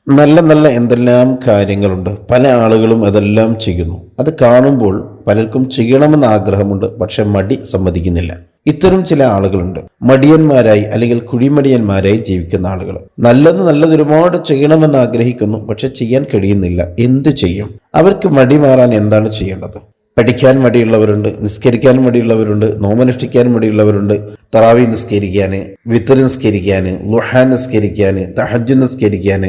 നല്ല നല്ല എന്തെല്ലാം കാര്യങ്ങളുണ്ട്. പല ആളുകളും അതെല്ലാം ചെയ്യുന്നു. അത് കാണുമ്പോൾ പലർക്കും ചെയ്യണമെന്ന് ആഗ്രഹമുണ്ട്, പക്ഷെ മടി സമ്മതിക്കുന്നില്ല. ഇത്തരം ചില ആളുകളുണ്ട്, മടിയന്മാരായി അല്ലെങ്കിൽ കുഴിമടിയന്മാരായി ജീവിക്കുന്ന ആളുകൾ. നല്ലത് ഒരുപാട് ചെയ്യണമെന്ന് ആഗ്രഹിക്കുന്നു, പക്ഷെ ചെയ്യാൻ കഴിയുന്നില്ല. എന്തു ചെയ്യും? അവർക്ക് മടി മാറാൻ എന്താണ് ചെയ്യേണ്ടത്? പഠിക്കാൻ മടിയുള്ളവരുണ്ട്, നിസ്കരിക്കാൻ മടിയുള്ളവരുണ്ട്, നോമനുഷ്ഠിക്കാൻ മടിയുള്ളവരുണ്ട്, തറാവി നിസ്കരിക്കാൻ, വിത്തർ നിസ്കരിക്കാൻ, ലുഹാൻ നിസ്കരിക്കാൻ, തഹജ്ജുദ് നിസ്കരിക്കാൻ,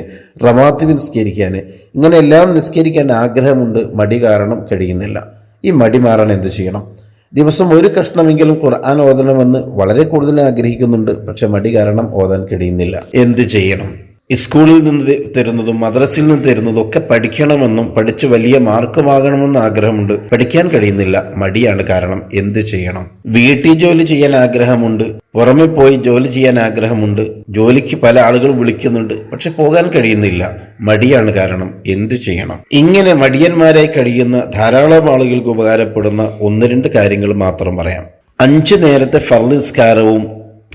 റവാത്തിബ് നിസ്കരിക്കാൻ, ഇങ്ങനെ എല്ലാം നിസ്കരിക്കാൻ ആഗ്രഹമുണ്ട്, മടി കാരണം കഴിയുന്നില്ല. ഈ മടി മാറാൻ എന്ത് ചെയ്യണം? ദിവസം ഒരു കഷ്ണമെങ്കിലും ഖുർആൻ ഓതണമെന്ന് വളരെ കൂടുതൽ ആഗ്രഹിക്കുന്നുണ്ട്, പക്ഷെ മടി കാരണം ഓതാൻ കഴിയുന്നില്ല. എന്ത് ചെയ്യണം? സ്കൂളിൽ നിന്ന് തരുന്നതും മദ്രസയിൽ നിന്ന് തരുന്നതും ഒക്കെ പഠിക്കണമെന്നും പഠിച്ച് വലിയ മാർക്ക് വാങ്ങണമെന്നും ആഗ്രഹമുണ്ട്, പഠിക്കാൻ കഴിയുന്നില്ല, മടിയാണ് കാരണം. എന്ത് ചെയ്യണം? വീട്ടിൽ ജോലി ചെയ്യാൻ ആഗ്രഹമുണ്ട്, പുറമെ പോയി ജോലി ചെയ്യാൻ ആഗ്രഹമുണ്ട്, ജോലിക്ക് പല ആളുകൾ വിളിക്കുന്നുണ്ട്, പക്ഷെ പോകാൻ കഴിയുന്നില്ല, മടിയാണ് കാരണം. എന്തു ചെയ്യണം? ഇങ്ങനെ മടിയന്മാരായി കഴിയുന്ന ധാരാളം ആളുകൾക്ക് ഉപകാരപ്പെടുന്ന ഒന്ന് രണ്ട് കാര്യങ്ങൾ മാത്രം പറയാം. 5 നേരത്തെ ഫർള് നിസ്കാരവും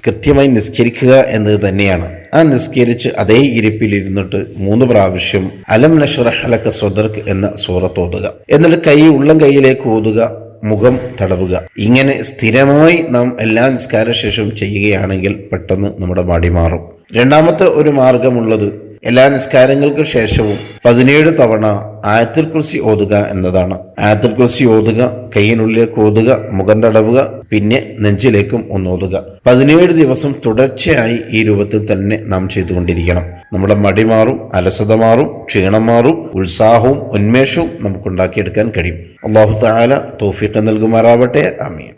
കൃത്യമായി നിസ്കരിക്കുക എന്നത് തന്നെയാണ്. ആ നിസ്കരിച്ച് അതേ ഇരിപ്പിലിരുന്നിട്ട് 3 പ്രാവശ്യം അലം നശ്റഹ് ലക സദ്റക് എന്ന സൂറത്ത് ഓതുക. എന്നിട്ട് കൈ ഉള്ളം കൈയിലേക്ക് ഓതുക, മുഖം തടവുക. ഇങ്ങനെ സ്ഥിരമായി നാം എല്ലാ നിസ്കാര ശേഷവും ചെയ്യുകയാണെങ്കിൽ പെട്ടെന്ന് നമ്മുടെ മടി മാറും. രണ്ടാമത്തെ ഒരു മാർഗമുള്ളത് എല്ലാ നിസ്കാരങ്ങൾക്ക് ശേഷവും 17 തവണ ആയത്തുൽ കുർസി ഓതുക എന്നതാണ്. ആയത്തുൽ കുർസി ഓതുക, കൈയിനുള്ളിലേക്ക് ഓതുക, മുഖം തടവുക, പിന്നെ നെഞ്ചിലേക്കും ഒന്ന് ഓതുക. 17 ദിവസം തുടർച്ചയായി ഈ രൂപത്തിൽ തന്നെ നാം ചെയ്തുകൊണ്ടിരിക്കണം. നമ്മുടെ മടി മാറും, അലസത മാറും, ക്ഷീണം മാറും, ഉത്സാഹവും ഉന്മേഷവും നമുക്കുണ്ടാക്കിയെടുക്കാൻ കഴിയും. അല്ലാഹു തആല തൗഫീഖ് നൽകുമാറാവട്ടെ. ആമീൻ.